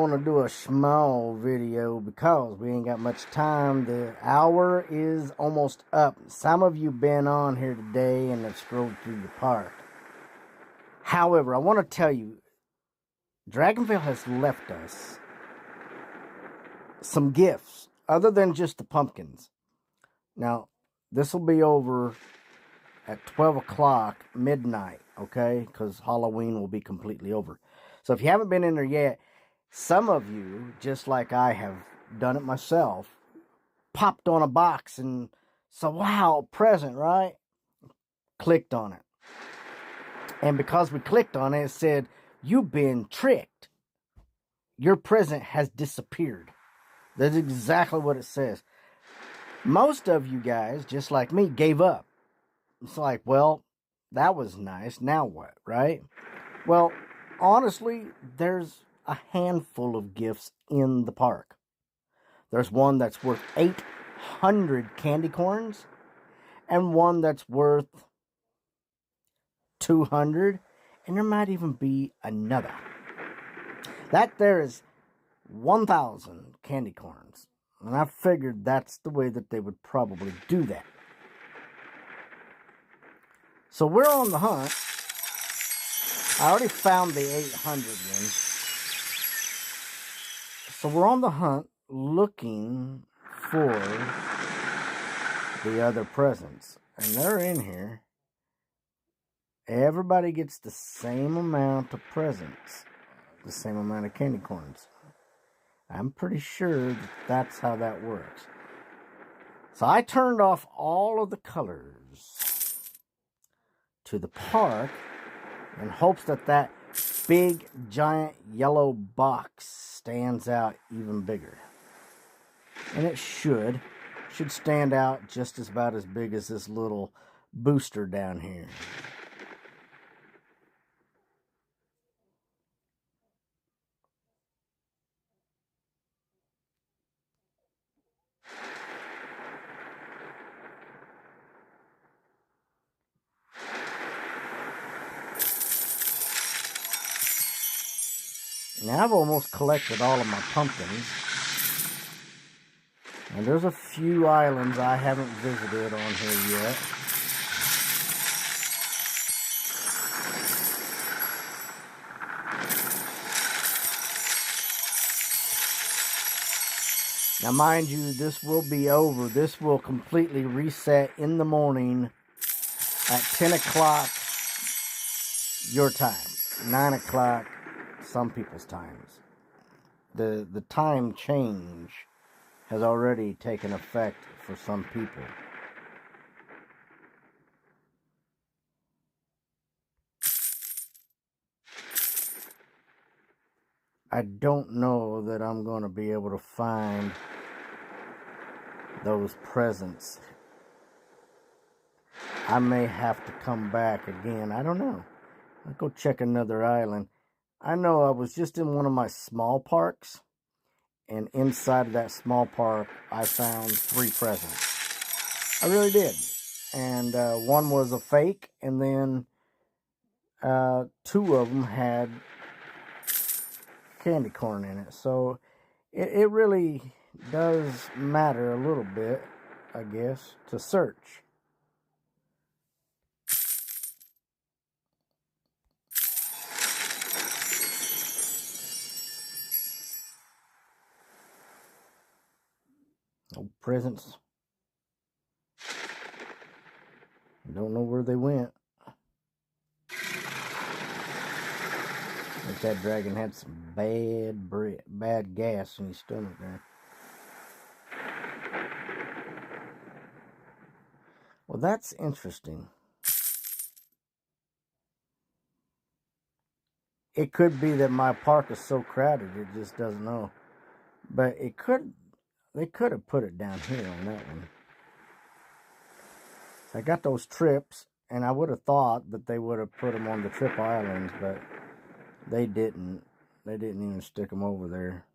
want to do a small video because we ain't got much time. The hour is almost up. Some of you been on here today and have scrolled through the park. However, I want to tell you, DragonVale has left us some gifts other than just the pumpkins. Now, this will be over at 12 o'clock midnight, okay? Because Halloween will be completely over. So if you haven't been in there yet, some of you, just like I have done it myself, popped on a box and said, wow, present, right? Clicked on it. And because we clicked on it, it said, you've been tricked. Your present has disappeared. That's exactly what it says. Most of you guys, just like me, gave up. It's like, well, that was nice. Now what, right? Well, honestly, there's a handful of gifts in the park. There's one that's worth 800 candy corns and one that's worth 200, and there might even be another. That there is 1,000 candy corns, and I figured that's the way that they would probably do that. So we're on the hunt. I already found the 800 one. So we're on the hunt looking for the other presents. And they're in here. Everybody gets the same amount of presents. The same amount of candy corns. I'm pretty sure that that's how that works. So I turned off all of the colors to the park in hopes that that big, giant yellow box stands out even bigger. And it should stand out just about as big as this little booster down here. Now I've almost collected all of my pumpkins. And there's a few islands I haven't visited on here yet. Now mind you, this will be over. This will completely reset in the morning at 10 o'clock your time. 9 o'clock some people's times. The time change has already taken effect for some people. I don't know that I'm going to be able to find those presents. I may have to come back again. I don't know. I'll go check another island. I know I was just in one of my small parks, and inside of that small park, I found 3 presents. I really did. And one was a fake, and then 2 of them had candy corn in it. So it really does matter a little bit, I guess, to search. No presents. I don't know where they went. Like that dragon had some bad gas in his stomach there. Well, that's interesting. It could be that my park is so crowded it just doesn't know. But they could have put it down here on that one. I got those trips, and I would have thought that they would have put them on the trip islands, but they didn't. They didn't even stick them over there.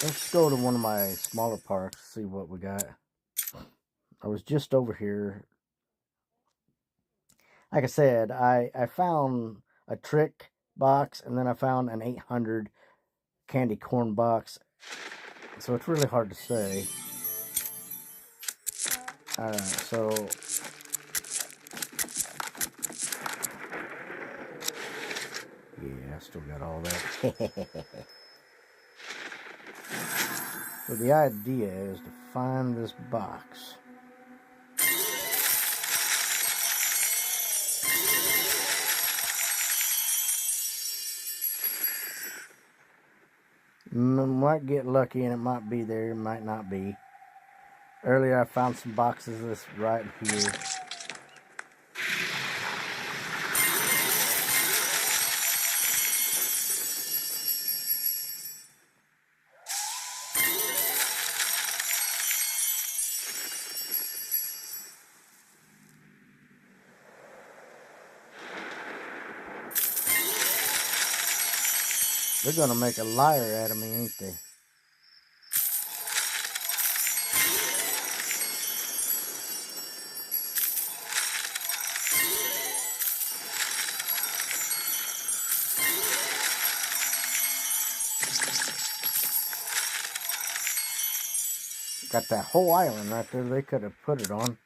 Let's go to one of my smaller parks, see what we got. I was just over here. Like I said, I found a trick box, and then I found an 800 candy corn box. So it's really hard to say. Alright, so yeah, I still got all that. So the idea is to find this box. Might get lucky and it might be there, might not be. Earlier I found some boxes this right here. They're gonna make a liar out of me, ain't they? Got that whole island right there they could have put it on.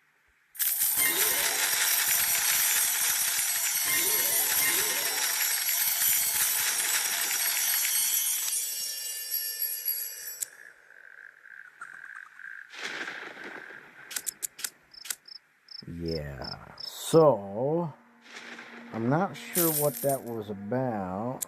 Yeah, so I'm not sure what that was about.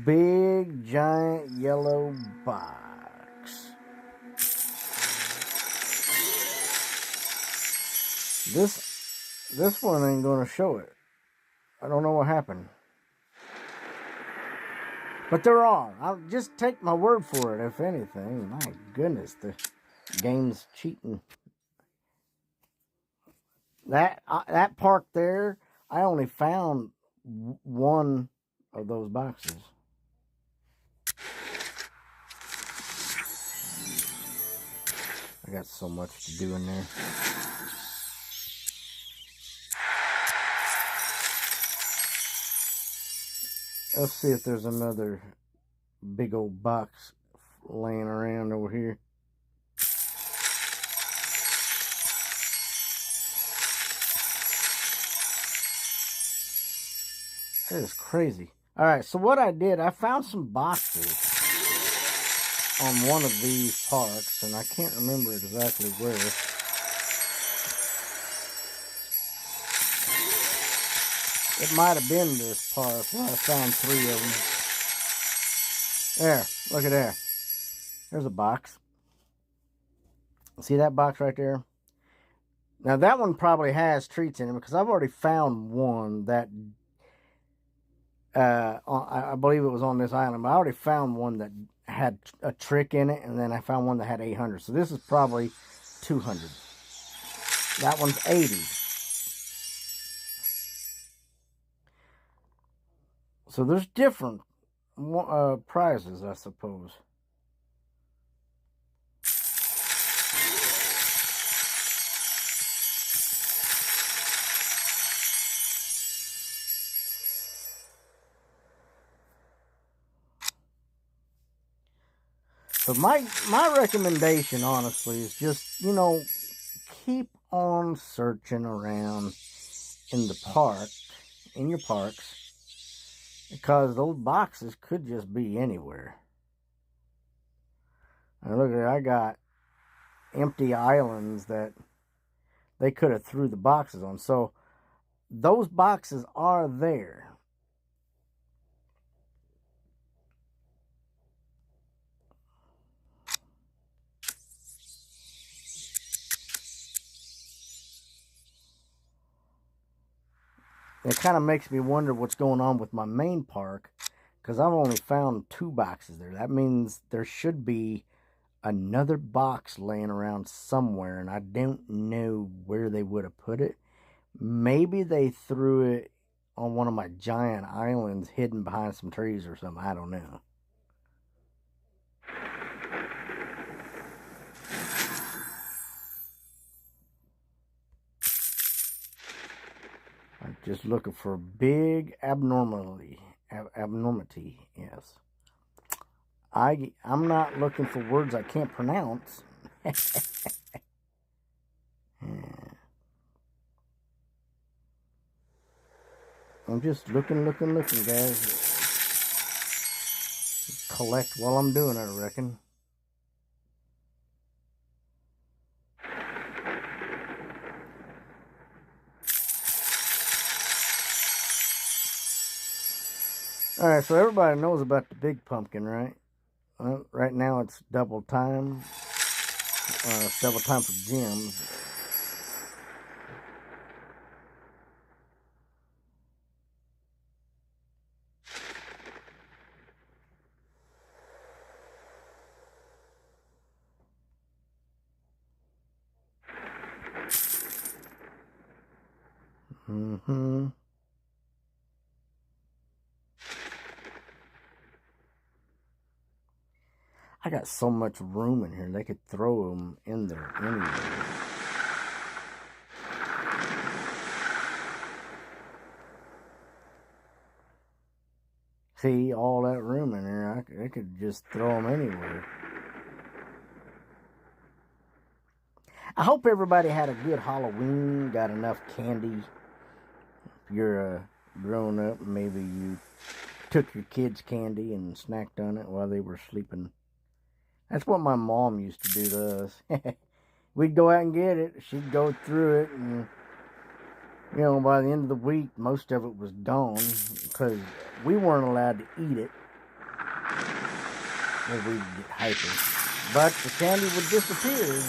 Big giant yellow box. This one ain't gonna show it. I don't know what happened. But they're wrong. I'll just take my word for it, if anything. My goodness, the game's cheating. That park there, I only found one of those boxes. I got so much to do in there. Let's see if there's another big old box laying around over here. That is crazy. Alright, so what I did, I found some boxes on one of these parks, and I can't remember exactly where. It might have been this park where I found 3 of them. There, look at there. There's a box. See that box right there? Now that one probably has treats in it because I've already found one that I believe it was on this island, but I already found one that had a trick in it, and then I found one that had 800. So this is probably 200. That one's 80. So there's different prizes, I suppose. So my recommendation, honestly, is just, you know, keep on searching around in the park, in your parks, because those boxes could just be anywhere. And look, I got empty islands that they could have threw the boxes on. So those boxes are there. It kind of makes me wonder what's going on with my main park, because I've only found 2 boxes there. That means there should be another box laying around somewhere, and I don't know where they would have put it. Maybe they threw it on one of my giant islands hidden behind some trees or something. I don't know. I'm just looking for big abnormality. Abnormity, yes. I'm not looking for words I can't pronounce. I'm just looking, guys. Collect while I'm doing it, I reckon. Alright, so everybody knows about the big pumpkin, right? Right now it's double time. It's double time for gems. I got so much room in here, they could throw them in there anyway. See, all that room in there, I could just throw them anywhere. I hope everybody had a good Halloween, got enough candy. If you're grown up, maybe you took your kids' candy and snacked on it while they were sleeping. That's what my mom used to do to us. We'd go out and get it. She'd go through it, and you know, by the end of the week, most of it was gone because we weren't allowed to eat it, or we'd get hyper. But the candy would disappear.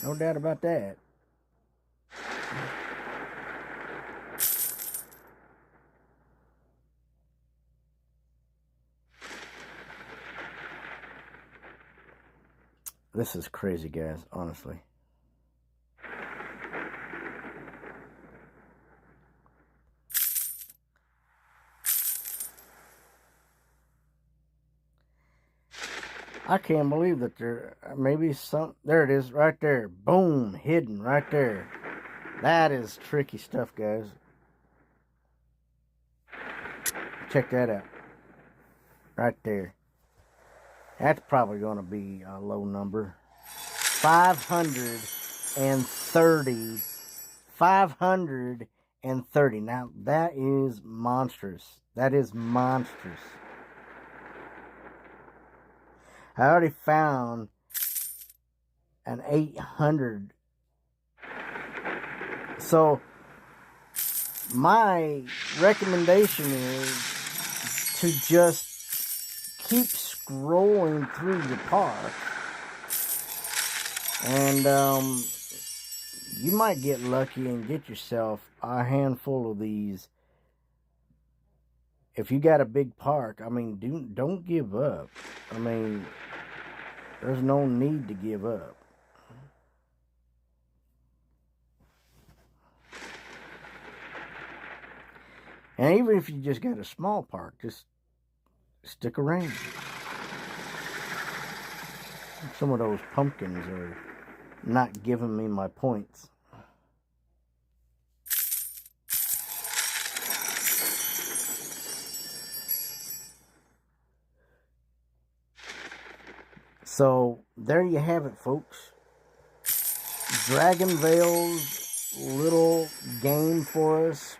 No doubt about that. This is crazy, guys, honestly. I can't believe that there maybe some. There it is, right there. Boom, hidden right there. That is tricky stuff, guys. Check that out. Right there. That's probably going to be a low number. 530. 530. Now, that is monstrous. That is monstrous. I already found an 800. So, my recommendation is to just keep scrolling through your park, and you might get lucky and get yourself a handful of these. If you got a big park, I mean, don't give up. I mean, there's no need to give up. And even if you just got a small park, just stick around. Some of those pumpkins are not giving me my points. So, there you have it, folks. DragonVale's little game for us,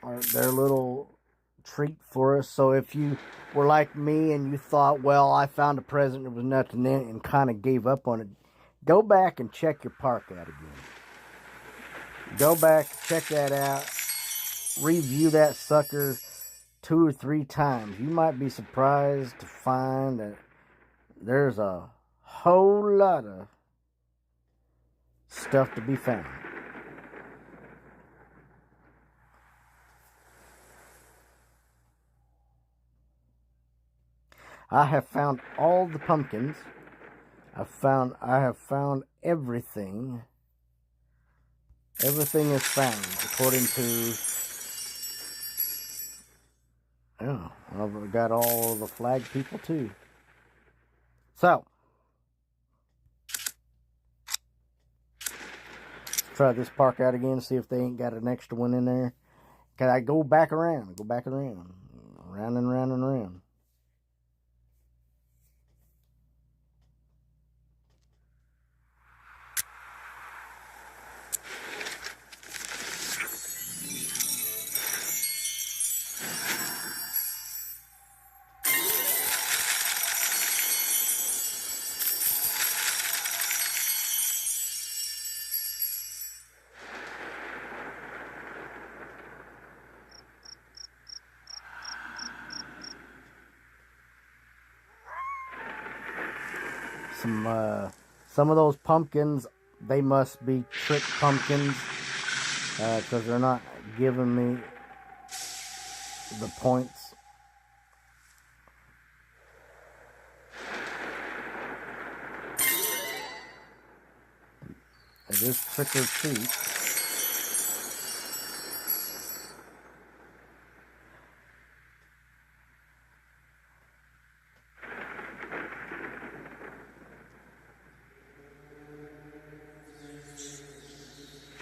or their little treat for us. So if you were like me and you thought, well, I found a present, there was nothing in it, and kind of gave up on it, go back and check your park out again. Go back, check that out, review that sucker 2 or 3 times. You might be surprised to find that there's a whole lot of stuff to be found. I have found all the pumpkins. I have found everything. Everything is found according to... Oh, I've got all the flag people too. So, let's try this park out again, see if they ain't got an extra one in there. Can I go back around, round and round and round. Some of those pumpkins, they must be trick pumpkins, because they're not giving me the points. It is trick or treat.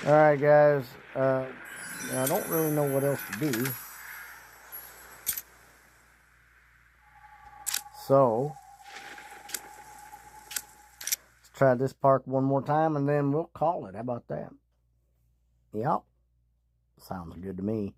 Alright guys, I don't really know what else to do. So, let's try this park one more time and then we'll call it. How about that? Yep. Sounds good to me.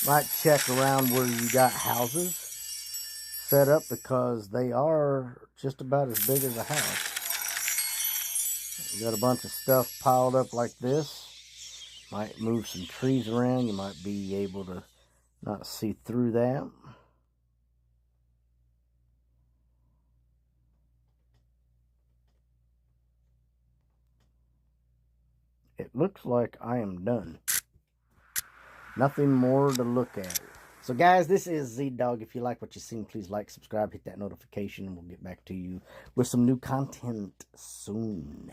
Might check around where you got houses set up, because they are just about as big as a house. You got a bunch of stuff piled up like this. Might move some trees around. You might be able to not see through that. It looks like I am done. Nothing more to look at. So guys, this is Z-Dog. If you like what you've seen, please like, subscribe, hit that notification, and we'll get back to you with some new content soon.